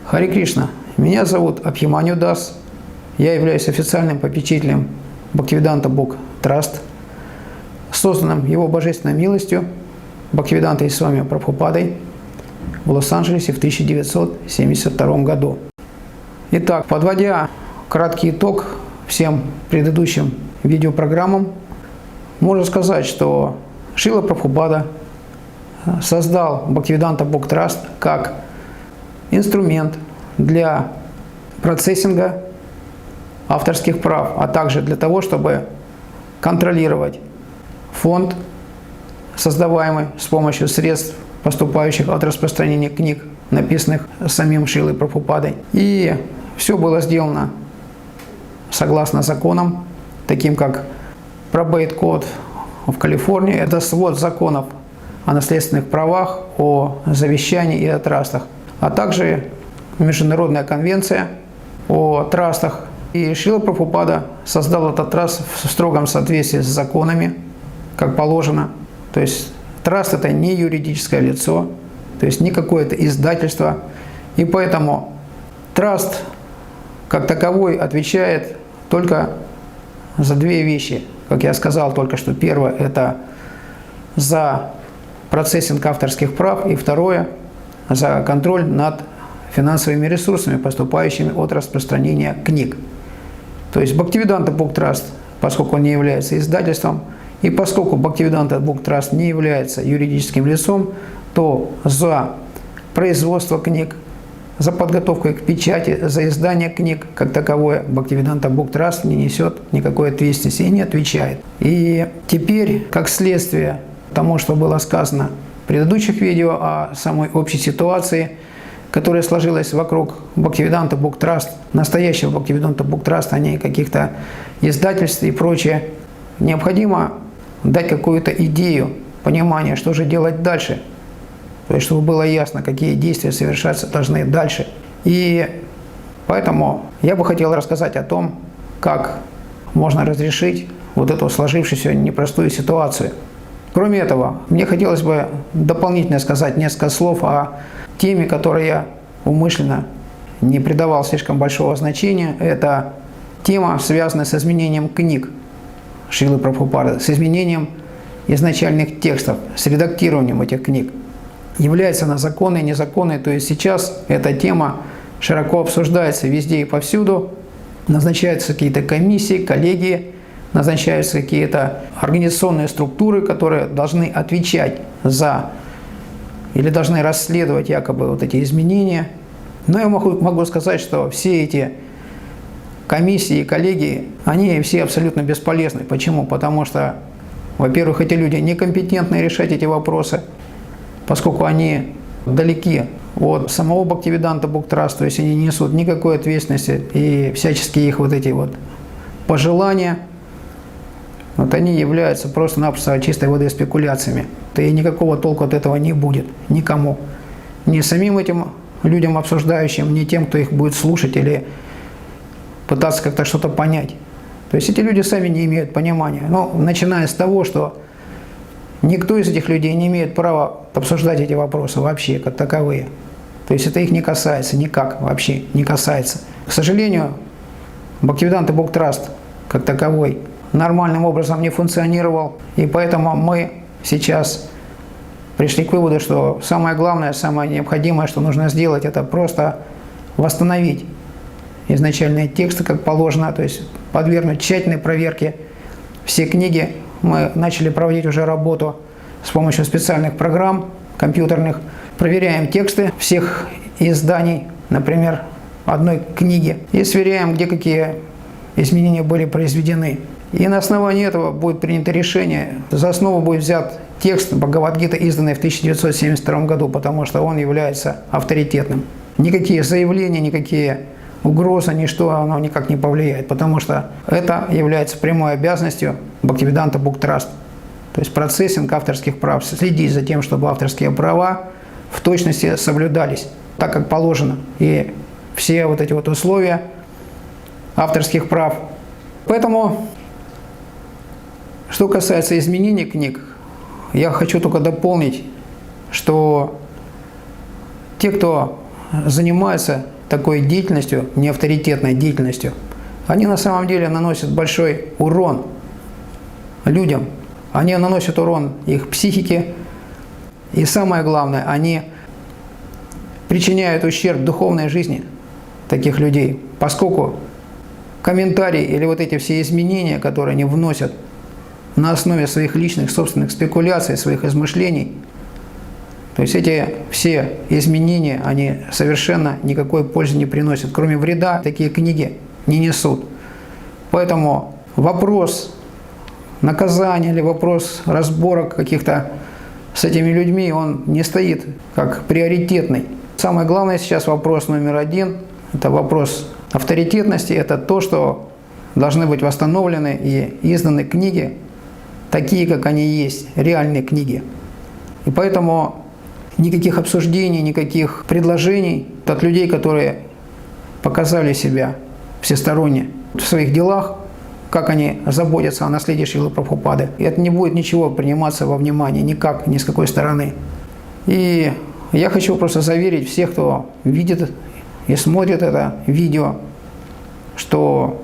Харе Кришна. Меня зовут Абхиманью Дас. Я являюсь официальным попечителем Бхактивиданта Бог Траст, созданным Его Божественной милостью Бхактивидантой Исвами Прабхупадой в Лос-Анджелесе в 1972 году. Итак, подводя краткий итог всем предыдущим видеопрограммам, можно сказать, что Шрила Прабхупада создал Бхактивиданта Бог Траст как инструмент для процессинга авторских прав, а также для того, чтобы контролировать фонд, создаваемый с помощью средств, поступающих от распространения книг, написанных самим Шрилой Прабхупадой. И все было сделано согласно законам, таким как Probate Code в Калифорнии. Это свод законов о наследственных правах, о завещании и о трастах, а также Международная конвенция о трастах. И Шрила Прабхупада создал этот траст в строгом соответствии с законами, как положено. То есть траст – это не юридическое лицо, то есть не какое-то издательство. И поэтому траст как таковой отвечает только за две вещи. Как я сказал только что, первое – это за процессинг авторских прав, и второе – за контроль над финансовыми ресурсами, поступающими от распространения книг. То есть Бхактивиданта Бог Траст, поскольку он не является издательством, и поскольку Бхактивиданта Бог Траст не является юридическим лицом, то за производство книг, за подготовку к печати, за издание книг как таковое Бхактивиданта Бог Траст не несет никакой ответственности и не отвечает. И теперь, как следствие тому, что было сказано в предыдущих видео о самой общей ситуации, которая сложилась вокруг Бхактивиданта Бог Траст, настоящего Бхактивиданта Бог Траст, а не каких-то издательств и прочее, необходимо дать какую-то идею, понимание, что же делать дальше. То есть, чтобы было ясно, какие действия совершаться должны дальше. И поэтому я бы хотел рассказать о том, как можно разрешить вот эту сложившуюся непростую ситуацию. Кроме этого, мне хотелось бы дополнительно сказать несколько слов о теме, которой я умышленно не придавал слишком большого значения. Это тема, связанная с изменением книг Шрилы Прабхупады, с изменением изначальных текстов, с редактированием этих книг. Является она законной, незаконной. То есть сейчас эта тема широко обсуждается везде и повсюду. Назначаются какие-то комиссии, коллегии, назначаются какие-то организационные структуры, которые должны отвечать за или должны расследовать якобы вот эти изменения. Но я могу сказать, что все эти комиссии и коллегии, они все абсолютно бесполезны. Почему? Потому что, во-первых, эти люди некомпетентны решать эти вопросы, поскольку они далеки от самого Бхактивиданта Бог Траст, то есть они не несут никакой ответственности, и всяческие их вот эти вот пожелания, вот они являются просто-напросто чистой воды спекуляциями. И никакого толку от этого не будет никому. Ни самим этим людям обсуждающим, ни тем, кто их будет слушать или пытаться как-то что-то понять. То есть эти люди сами не имеют понимания. Но начиная с того, что никто из этих людей не имеет права обсуждать эти вопросы вообще как таковые. То есть это их не касается, никак вообще не касается. К сожалению, Бхактивиданта Бог Траст как таковой нормальным образом не функционировал, и поэтому мы сейчас пришли к выводу, что самое главное, самое необходимое, что нужно сделать, это просто восстановить изначальные тексты, как положено, то есть подвергнуть тщательной проверке все книги. Мы начали проводить уже работу с помощью специальных программ компьютерных. Проверяем тексты всех изданий, например, одной книги, и сверяем, где какие изменения были произведены. И на основании этого будет принято решение. За основу будет взят текст Бхагавад-гиты, изданный в 1972 году, потому что он является авторитетным. Никакие заявления, никакие угрозы, ничто, оно никак не повлияет, потому что это является прямой обязанностью Бхактивиданта Бук Траст. То есть процессинг авторских прав, следить за тем, чтобы авторские права в точности соблюдались, так как положено. И все вот эти вот условия авторских прав. Поэтому, что касается изменений книг, я хочу только дополнить, что те, кто занимается такой деятельностью, неавторитетной деятельностью, они на самом деле наносят большой урон людям. Они наносят урон их психике. И самое главное, они причиняют ущерб духовной жизни таких людей, поскольку комментарии или вот эти все изменения, которые они вносят на основе своих личных собственных спекуляций, своих измышлений, то есть эти все изменения, они совершенно никакой пользы не приносят. Кроме вреда, такие книги не несут. Поэтому вопрос наказания или вопрос разборок каких-то с этими людьми, он не стоит как приоритетный. Самое главное сейчас вопрос номер один, это вопрос авторитетности, это то, что должны быть восстановлены и изданы книги, такие, как они есть, реальные книги. И поэтому никаких обсуждений, никаких предложений от людей, которые показали себя всесторонне в своих делах, как они заботятся о наследии Шрилы Прабхупады. И это не будет ничего приниматься во внимание, никак, ни с какой стороны. И я хочу просто заверить всех, кто видит и смотрит это видео, что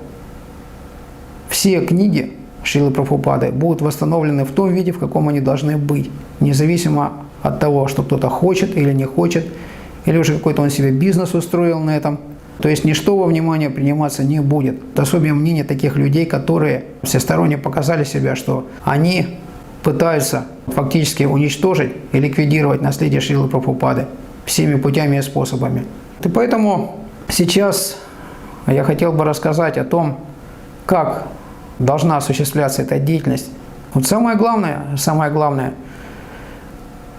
все книги Шрилы Прабхупады будут восстановлены в том виде, в каком они должны быть, независимо от того, что кто-то хочет или не хочет, или уже какой-то он себе бизнес устроил на этом. То есть ничто во внимание приниматься не будет. Особенно мнение таких людей, которые всесторонне показали себя, что они пытаются фактически уничтожить и ликвидировать наследие Шрилы Прабхупады всеми путями и способами. И поэтому сейчас я хотел бы рассказать о том, как должна осуществляться эта деятельность. Вот самое главное,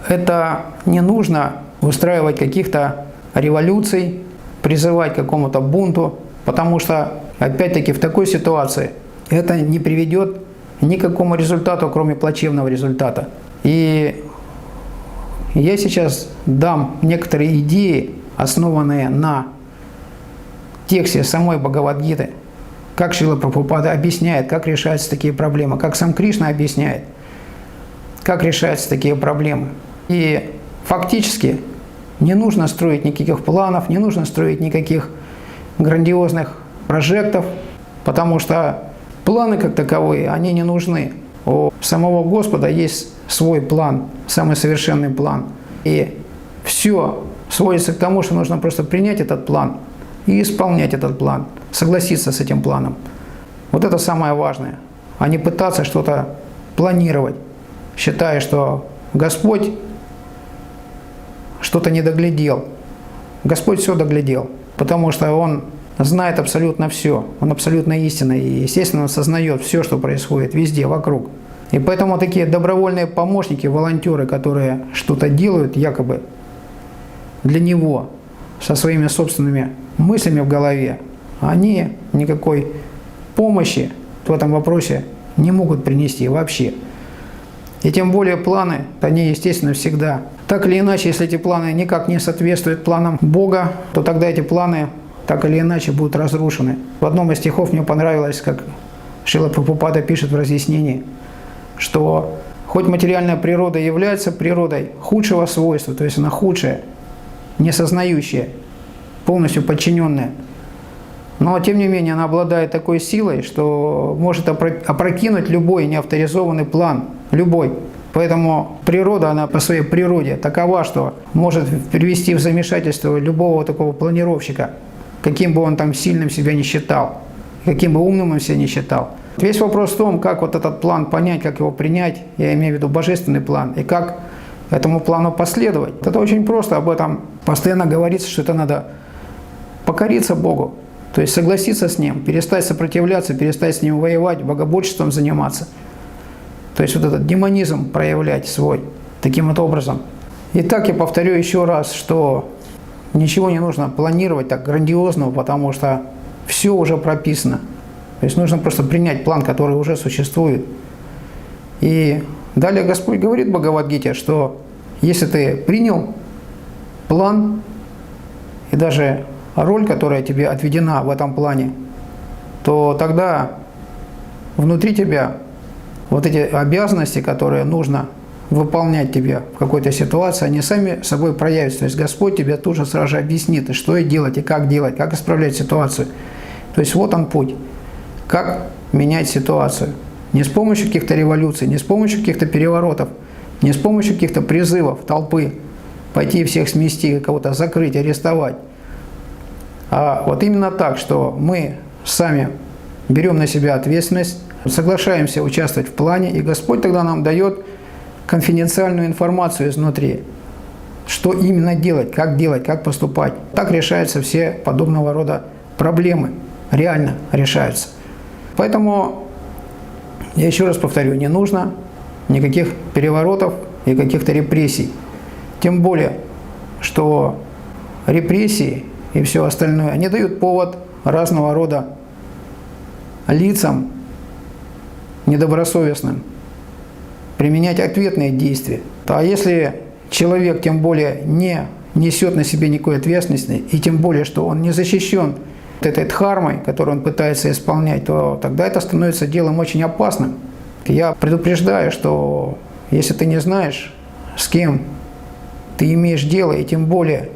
это не нужно устраивать каких-то революций, призывать к какому-то бунту, потому что, опять-таки, в такой ситуации это не приведет ни к какому результату, кроме плачевного результата. И я сейчас дам некоторые идеи, основанные на тексте самой Бхагавад-гиты, как Шрила Прабхупада объясняет, как решаются такие проблемы, как сам Кришна объясняет, как решаются такие проблемы. И фактически не нужно строить никаких планов, не нужно строить никаких грандиозных прожектов, потому что планы как таковые, они не нужны. У самого Господа есть свой план, самый совершенный план. И все сводится к тому, что нужно просто принять этот план и исполнять этот план, согласиться с этим планом. Вот это самое важное, а не пытаться что-то планировать, считая, что Господь что-то не доглядел. Господь все доглядел, потому что Он знает абсолютно все, Он абсолютно истинный, и, естественно, Он сознает все, что происходит везде, вокруг. И поэтому такие добровольные помощники, волонтеры, которые что-то делают якобы для Него, со своими собственными мыслями в голове, они никакой помощи в этом вопросе не могут принести вообще. И тем более планы, они, естественно, всегда. Так или иначе, если эти планы никак не соответствуют планам Бога, то тогда эти планы так или иначе будут разрушены. В одном из стихов мне понравилось, как Шрила Прабхупада пишет в разъяснении, что хоть материальная природа является природой худшего свойства, то есть она худшая, несознающая, полностью подчиненная, но тем не менее она обладает такой силой, что может опрокинуть любой неавторизованный план, любой. Поэтому природа, она по своей природе такова, что может привести в замешательство любого такого планировщика, каким бы он там сильным себя не считал, каким бы умным он себя не считал. Весь вопрос в том, как вот этот план понять, как его принять, я имею в виду божественный план, и как этому плану последовать. Это очень просто, об этом постоянно говорится, что это надо покориться Богу, то есть согласиться с Ним, перестать сопротивляться, перестать с Ним воевать, богоборчеством заниматься. То есть вот этот демонизм проявлять свой таким вот образом. Итак, я повторю еще раз, что ничего не нужно планировать так грандиозного, потому что все уже прописано. То есть нужно просто принять план, который уже существует. И далее Господь говорит в Бхагавад-гите, что если ты принял план и даже роль, которая тебе отведена в этом плане, то тогда внутри тебя вот эти обязанности, которые нужно выполнять тебе в какой-то ситуации, они сами собой проявятся. То есть Господь тебе тоже сразу же объяснит, что и делать, как исправлять ситуацию. То есть вот он путь, как менять ситуацию. Не с помощью каких-то революций, не с помощью каких-то переворотов, не с помощью каких-то призывов толпы пойти всех смести, кого-то закрыть, арестовать. А вот именно так, что мы сами берем на себя ответственность, соглашаемся участвовать в плане, и Господь тогда нам дает конфиденциальную информацию изнутри, что именно делать, как поступать. Так решаются все подобного рода проблемы, реально решаются. Поэтому, я еще раз повторю, не нужно никаких переворотов и каких-то репрессий. Тем более, что репрессии и все остальное, они дают повод разного рода лицам недобросовестным применять ответные действия. А если человек, тем более, не несет на себе никакой ответственности, и тем более, что он не защищен этой дхармой, которую он пытается исполнять, то тогда это становится делом очень опасным. Я предупреждаю, что если ты не знаешь, с кем ты имеешь дело, и тем более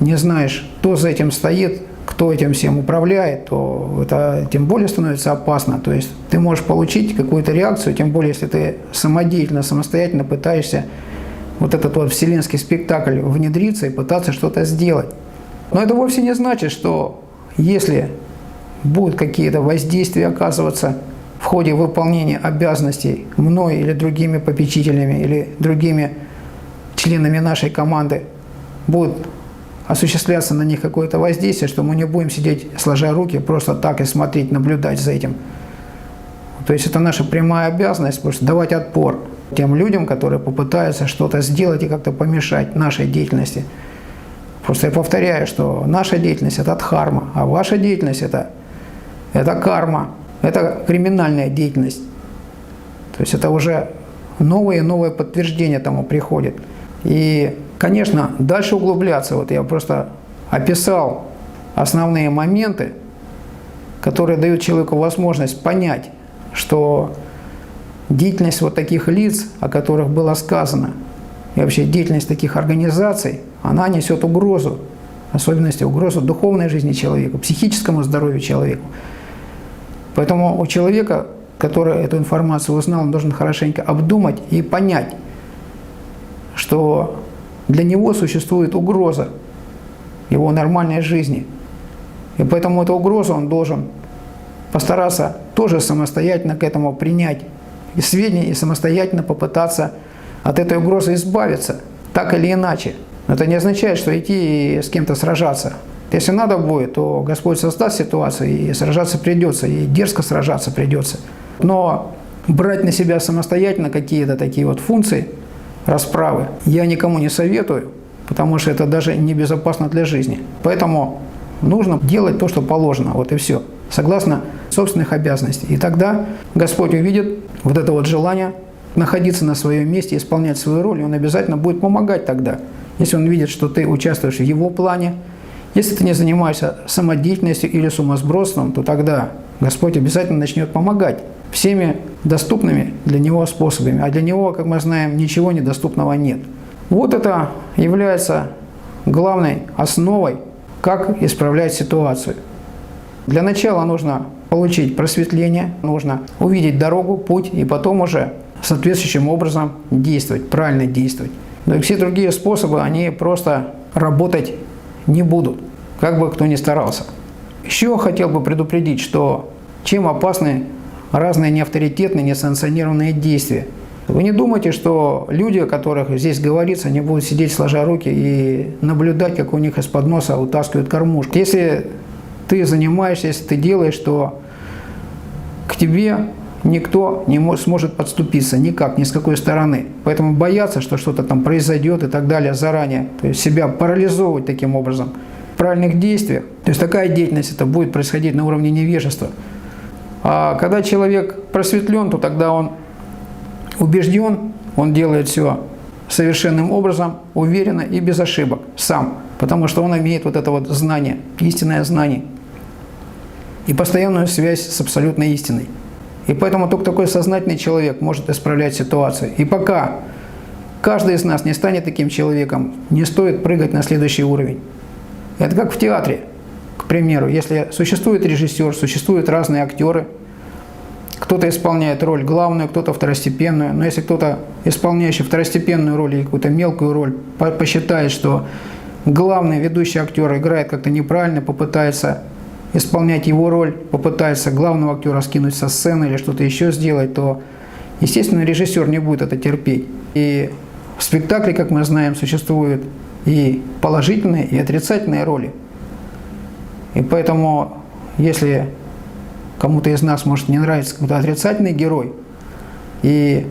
не знаешь, кто за этим стоит, кто этим всем управляет, то это тем более становится опасно. То есть ты можешь получить какую-то реакцию, тем более, если ты самостоятельно пытаешься вот этот вот вселенский спектакль внедриться и пытаться что-то сделать. Но это вовсе не значит, что если будут какие-то воздействия оказываться в ходе выполнения обязанностей мной или другими попечителями, или другими членами нашей команды, будет осуществляться на них какое-то воздействие, что мы не будем сидеть сложа руки просто так и смотреть, наблюдать за этим. То есть это наша прямая обязанность просто давать отпор тем людям, которые попытаются что-то сделать и как-то помешать нашей деятельности. Просто я повторяю, что наша деятельность – это дхарма, а ваша деятельность – это карма, это криминальная деятельность. То есть это уже новое и новое подтверждение тому приходит. И, конечно, дальше углубляться, вот я просто описал основные моменты, которые дают человеку возможность понять, что деятельность вот таких лиц, о которых было сказано, и вообще деятельность таких организаций, она несет угрозу, в особенности угрозу духовной жизни человека, психическому здоровью человека. Поэтому у человека, который эту информацию узнал, он должен хорошенько обдумать и понять, что для него существует угроза его нормальной жизни. И поэтому эту угрозу он должен постараться тоже самостоятельно к этому принять сведения и самостоятельно попытаться от этой угрозы избавиться, так или иначе. Но это не означает, что идти и с кем-то сражаться. Если надо будет, то Господь создаст ситуацию, и сражаться придется, и дерзко сражаться придется. Но брать на себя самостоятельно какие-то такие вот функции расправы я никому не советую, потому что это даже небезопасно для жизни. Поэтому нужно делать то, что положено, вот и все, согласно собственных обязанностей. И тогда Господь увидит вот это вот желание находиться на своем месте, исполнять свою роль, и Он обязательно будет помогать тогда. Если Он видит, что ты участвуешь в Его плане, если ты не занимаешься самодеятельностью или сумасбродством, то тогда Господь обязательно начнет помогать всеми доступными для Него способами. А для Него, как мы знаем, ничего недоступного нет. Вот это является главной основой, как исправлять ситуацию. Для начала нужно получить просветление, нужно увидеть дорогу, путь, и потом уже соответствующим образом действовать, правильно действовать. Но и все другие способы, они просто работать не будут, как бы кто ни старался. Еще хотел бы предупредить, что чем опасны разные неавторитетные, несанкционированные действия. Вы не думайте, что люди, о которых здесь говорится, не будут сидеть сложа руки и наблюдать, как у них из-под носа утаскивают кормушку. Если ты занимаешься, если ты делаешь, то к тебе никто не сможет подступиться никак, ни с какой стороны. Поэтому бояться, что что-то там произойдет и так далее заранее, то есть себя парализовывать таким образом в правильных действиях. То есть такая деятельность это будет происходить на уровне невежества. А когда человек просветлен, то тогда он убежден, он делает все совершенным образом, уверенно и без ошибок сам, потому что он имеет вот это вот знание, истинное знание и постоянную связь с абсолютной истиной. И поэтому только такой сознательный человек может исправлять ситуацию. И пока каждый из нас не станет таким человеком, не стоит прыгать на следующий уровень. Это как в театре, к примеру. Если существует режиссер, существуют разные актеры, кто-то исполняет роль главную, кто-то второстепенную. Но если кто-то, исполняющий второстепенную роль или какую-то мелкую роль, посчитает, что главный ведущий актер играет как-то неправильно, попытается исполнять его роль, попытается главного актера скинуть со сцены или что-то еще сделать, то, естественно, режиссер не будет это терпеть. И в спектакле, как мы знаем, существуют и положительные, и отрицательные роли. И поэтому, если кому-то из нас может не нравиться какой-то отрицательный герой, и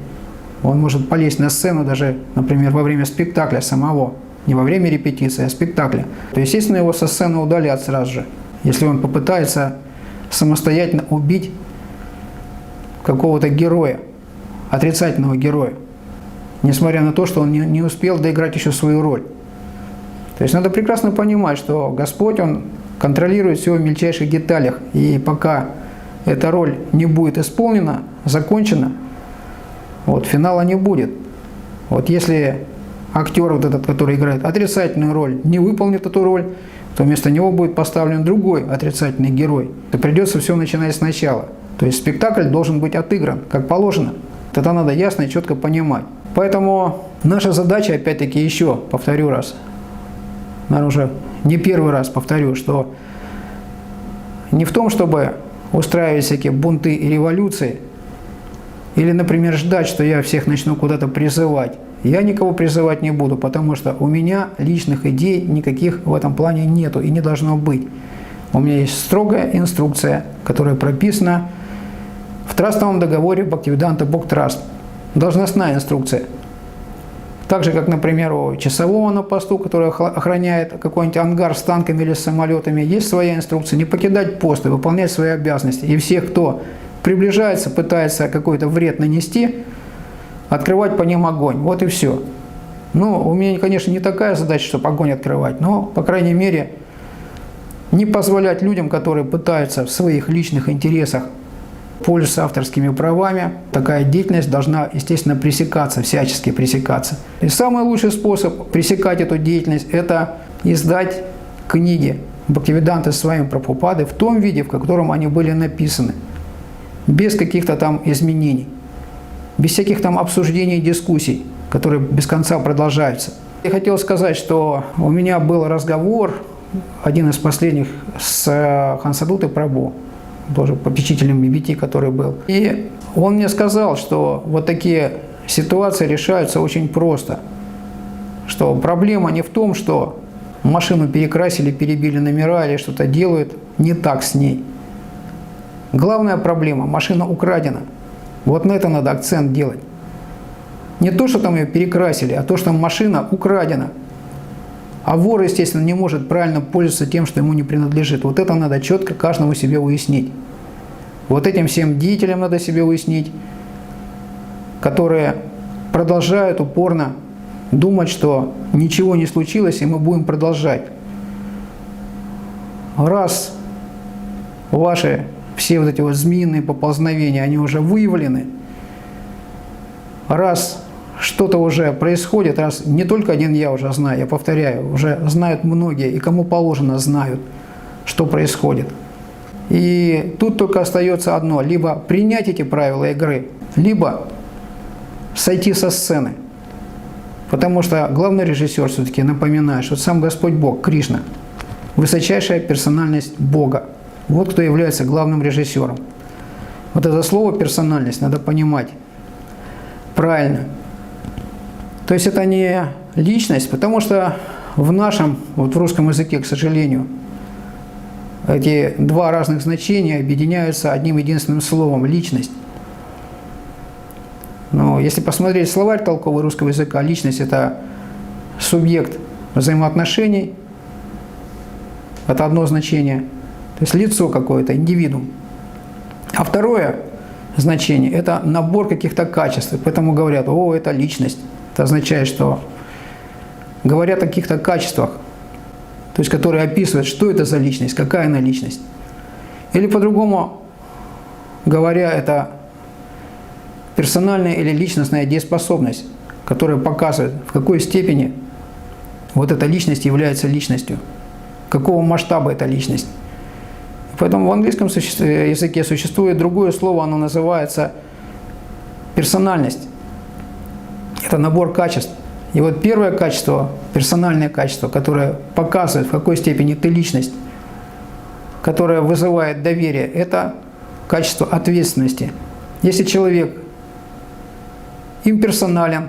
он может полезть на сцену даже, например, во время спектакля самого, не во время репетиции, а спектакля, то, естественно, его со сцены удалят сразу же. Если он попытается самостоятельно убить какого-то героя, отрицательного героя, несмотря на то, что он не успел доиграть еще свою роль. То есть надо прекрасно понимать, что Господь, Он контролирует все в мельчайших деталях. И пока эта роль не будет исполнена, закончена, вот, финала не будет. Вот если актер, вот этот, который играет отрицательную роль, не выполнит эту роль, то вместо него будет поставлен другой отрицательный герой. То придется все начинать сначала. То есть спектакль должен быть отыгран, как положено. Это надо ясно и четко понимать. Поэтому наша задача, опять-таки, еще, повторю раз, наверное, уже не первый раз повторю, что не в том, чтобы устраивать всякие бунты и революции, или, например, ждать, что я всех начну куда-то призывать. Я никого призывать не буду, потому что у меня личных идей никаких в этом плане нету и не должно быть. У меня есть строгая инструкция, которая прописана в трастовом договоре Бхактивиданта Бог Траст. Должностная инструкция. Так же, как, например, у часового на посту, который охраняет какой-нибудь ангар с танками или с самолетами, есть своя инструкция: не покидать пост и выполнять свои обязанности. И всех, кто приближается, пытается какой-то вред нанести, открывать по ним огонь. Вот и все. Ну, у меня, конечно, не такая задача, чтобы огонь открывать, но, по крайней мере, не позволять людям, которые пытаются в своих личных интересах пользоваться авторскими правами. Такая деятельность должна, естественно, пресекаться, всячески пресекаться. И самый лучший способ пресекать эту деятельность – это издать книги Бхактивиданты Свами Прабхупады в том виде, в котором они были написаны, без каких-то там изменений, без всяких там обсуждений и дискуссий, которые без конца продолжаются. Я хотел сказать, что у меня был разговор, один из последних, с Хансадутой Прабху, тоже попечителем BBT, который был. И он мне сказал, что вот такие ситуации решаются очень просто. Что проблема не в том, что машину перекрасили, перебили номера или что-то делают не так с ней. Главная проблема – машина украдена. Вот на это надо акцент делать. Не то, что там ее перекрасили, а то, что машина украдена. А вор, естественно, не может правильно пользоваться тем, что ему не принадлежит. Вот это надо четко каждому себе уяснить. Вот этим всем деятелям надо себе уяснить, которые продолжают упорно думать, что ничего не случилось, и мы будем продолжать. Раз ваши все вот эти вот змеиные поползновения, они уже выявлены, раз что-то уже происходит, раз не только один я уже знаю, я повторяю, уже знают многие, и кому положено знают, что происходит. И тут только остается одно: либо принять эти правила игры, либо сойти со сцены. Потому что главный режиссер, все-таки напоминаю, что сам Господь Бог, Кришна, высочайшая персональность Бога. Вот кто является главным режиссером. Вот это слово «персональность» надо понимать правильно. То есть это не личность, потому что в нашем, вот в русском языке, к сожалению, эти два разных значения объединяются одним единственным словом – личность. Но если посмотреть словарь толковый русского языка, личность – это субъект взаимоотношений, это одно значение, то есть лицо какое-то, индивидуум. А второе значение – это набор каких-то качеств, поэтому говорят: о, это личность. Это означает, что говорят о каких-то качествах, то есть которые описывают, что это за личность, какая она личность. Или по-другому говоря, это персональная или личностная дееспособность, которая показывает, в какой степени вот эта личность является личностью, какого масштаба эта личность. Поэтому в английском языке существует другое слово, оно называется персональность. Это набор качеств. И вот первое качество, персональное качество, которое показывает, в какой степени ты личность, которое вызывает доверие, это качество ответственности. Если человек имперсонален,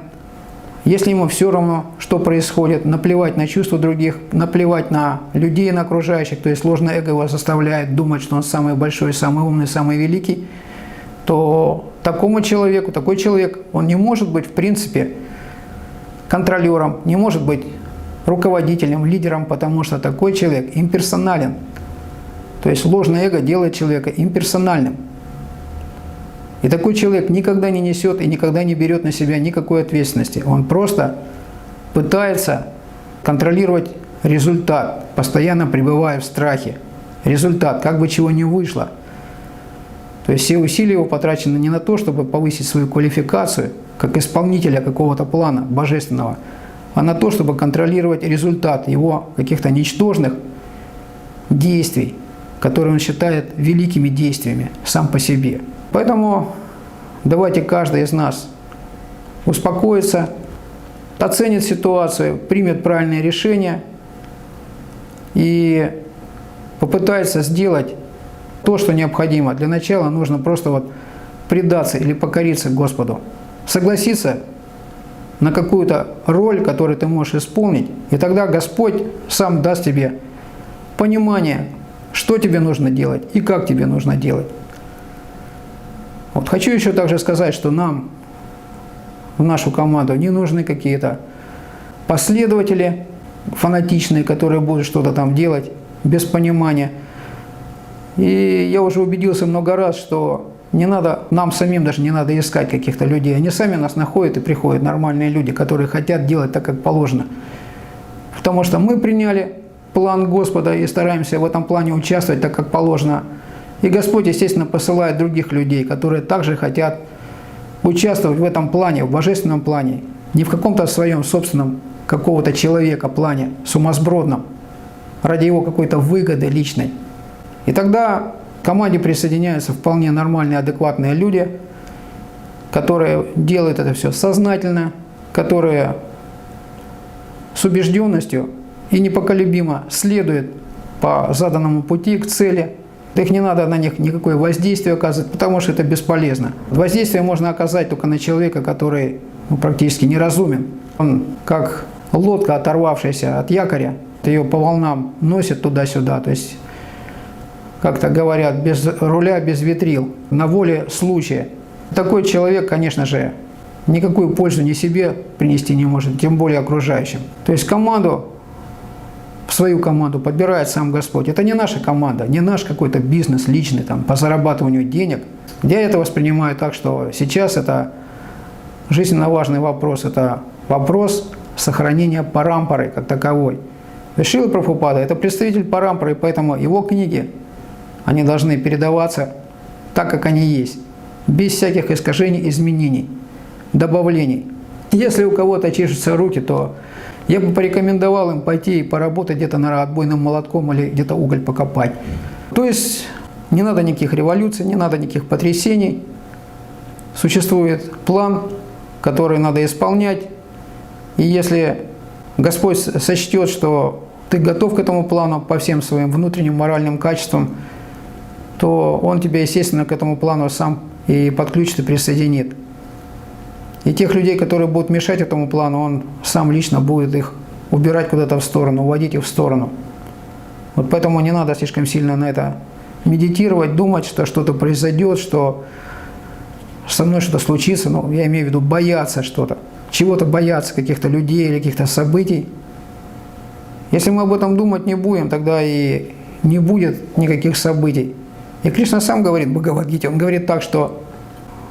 если ему все равно, что происходит, наплевать на чувства других, наплевать на людей, на окружающих, то есть ложное эго его заставляет думать, что он самый большой, самый умный, самый великий, то такому человеку, такой человек, он не может быть в принципе контролером, не может быть руководителем, лидером, потому что такой человек имперсонален. То есть ложное эго делает человека имперсональным. И такой человек никогда не несет и никогда не берет на себя никакой ответственности. Он просто пытается контролировать результат, постоянно пребывая в страхе. Результат, как бы чего ни вышло. То есть все усилия его потрачены не на то, чтобы повысить свою квалификацию, как исполнителя какого-то плана божественного, а на то, чтобы контролировать результат его каких-то ничтожных действий, которые он считает великими действиями сам по себе. Поэтому давайте каждый из нас успокоится, оценит ситуацию, примет правильное решение и попытается сделать то, что необходимо. Для начала нужно просто предаться или покориться Господу, согласиться на какую-то роль, которую ты можешь исполнить, и тогда Господь сам даст тебе понимание, что тебе нужно делать и как тебе нужно делать. Вот хочу еще также сказать, что нам, в нашу команду, не нужны какие-то последователи фанатичные, которые будут что-то там делать без понимания. И я уже убедился много раз, что не надо, нам самим даже не надо искать каких-то людей. Они сами нас находят, и приходят нормальные люди, которые хотят делать так, как положено. Потому что мы приняли план Господа и стараемся в этом плане участвовать так, как положено. И Господь, естественно, посылает других людей, которые также хотят участвовать в этом плане, в божественном плане, не в каком-то своем собственном какого-то человека плане, сумасбродном, ради его какой-то выгоды личной. И тогда к команде присоединяются вполне нормальные, адекватные люди, которые делают это все сознательно, которые с убежденностью и непоколебимо следуют по заданному пути к цели. Их не надо на них никакое воздействие оказывать, потому что это бесполезно. Воздействие можно оказать только на человека, который практически неразумен. Он как лодка, оторвавшаяся от якоря, ее по волнам носит туда-сюда. То есть, как-то говорят, без руля, без ветрил, на воле случая. Такой человек, конечно же, никакую пользу ни себе принести не может, тем более окружающим. То есть свою команду подбирает сам Господь. Это не наша команда, не наш какой-то бизнес личный там, по зарабатыванию денег. Я это воспринимаю так, что сейчас это жизненно важный вопрос. Это вопрос сохранения парампоры как таковой. Шрила Прабхупада – это представитель парампоры, поэтому его книги, они должны передаваться так, как они есть, без всяких искажений, изменений, добавлений. Если у кого-то чешутся руки, то я бы порекомендовал им пойти и поработать где-то на отбойным молотком или где-то уголь покопать. То есть не надо никаких революций, не надо никаких потрясений. Существует план, который надо исполнять. И если Господь сочтет, что ты готов к этому плану по всем своим внутренним моральным качествам, то Он тебя, естественно, к этому плану сам и подключит и присоединит. И тех людей, которые будут мешать этому плану, Он сам лично будет их убирать куда-то в сторону, уводить их в сторону. Вот поэтому не надо слишком сильно на это медитировать, думать, что что-то произойдет, что со мной что-то случится, ну, я имею в виду бояться что-то, чего-то бояться, каких-то людей или каких-то событий. Если мы об этом думать не будем, тогда и не будет никаких событий. И Кришна сам говорит в Бхагавад-гите, он говорит так, что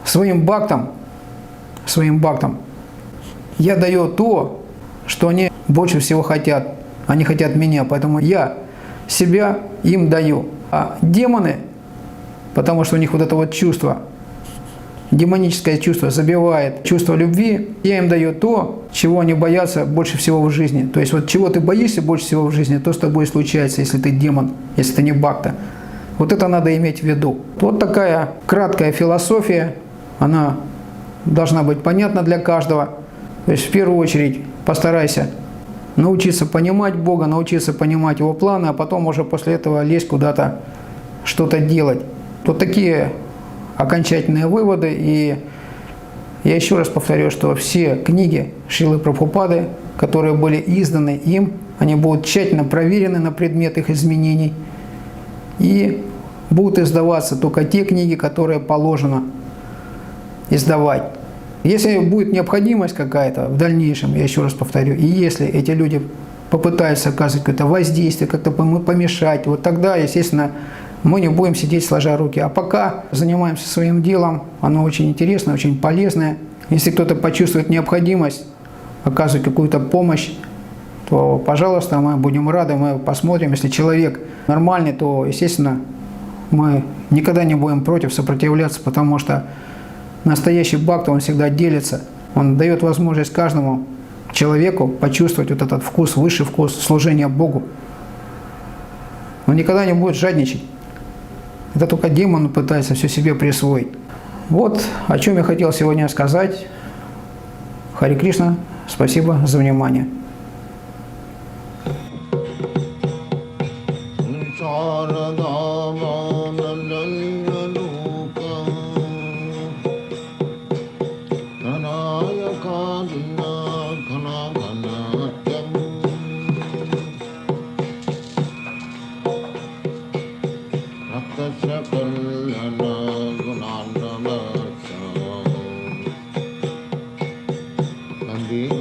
своим бхактам я даю то, что они больше всего хотят. Они хотят меня, поэтому я себя им даю. А демоны, потому что у них вот это вот чувство, демоническое чувство забивает чувство любви, я им даю то, чего они боятся больше всего в жизни. То есть вот чего ты боишься больше всего в жизни, то с тобой случается, если ты демон, если ты не бхакта. Вот это надо иметь в виду. Вот такая краткая философия, она должна быть понятна для каждого. То есть в первую очередь постарайся научиться понимать Бога, научиться понимать Его планы, а потом уже после этого лезть куда-то, что-то делать. Вот такие окончательные выводы. И я еще раз повторю, что все книги Шрилы Прабхупады, которые были изданы им, они будут тщательно проверены на предмет их изменений. И будут издаваться только те книги, которые положено издавать. Если будет необходимость какая-то в дальнейшем, я еще раз повторю, и если эти люди попытаются оказывать какое-то воздействие, как-то помешать, вот тогда, естественно, мы не будем сидеть сложа руки. А пока занимаемся своим делом, оно очень интересное, очень полезное. Если кто-то почувствует необходимость оказывать какую-то помощь, то, пожалуйста, мы будем рады, мы посмотрим. Если человек нормальный, то, естественно, мы никогда не будем против сопротивляться, потому что настоящий бхакта, он всегда делится. Он дает возможность каждому человеку почувствовать вот этот вкус, высший вкус служения Богу. Он никогда не будет жадничать. Это только демон пытается все себе присвоить. Вот о чем я хотел сегодня сказать. Харе Кришна, спасибо за внимание. Gandhi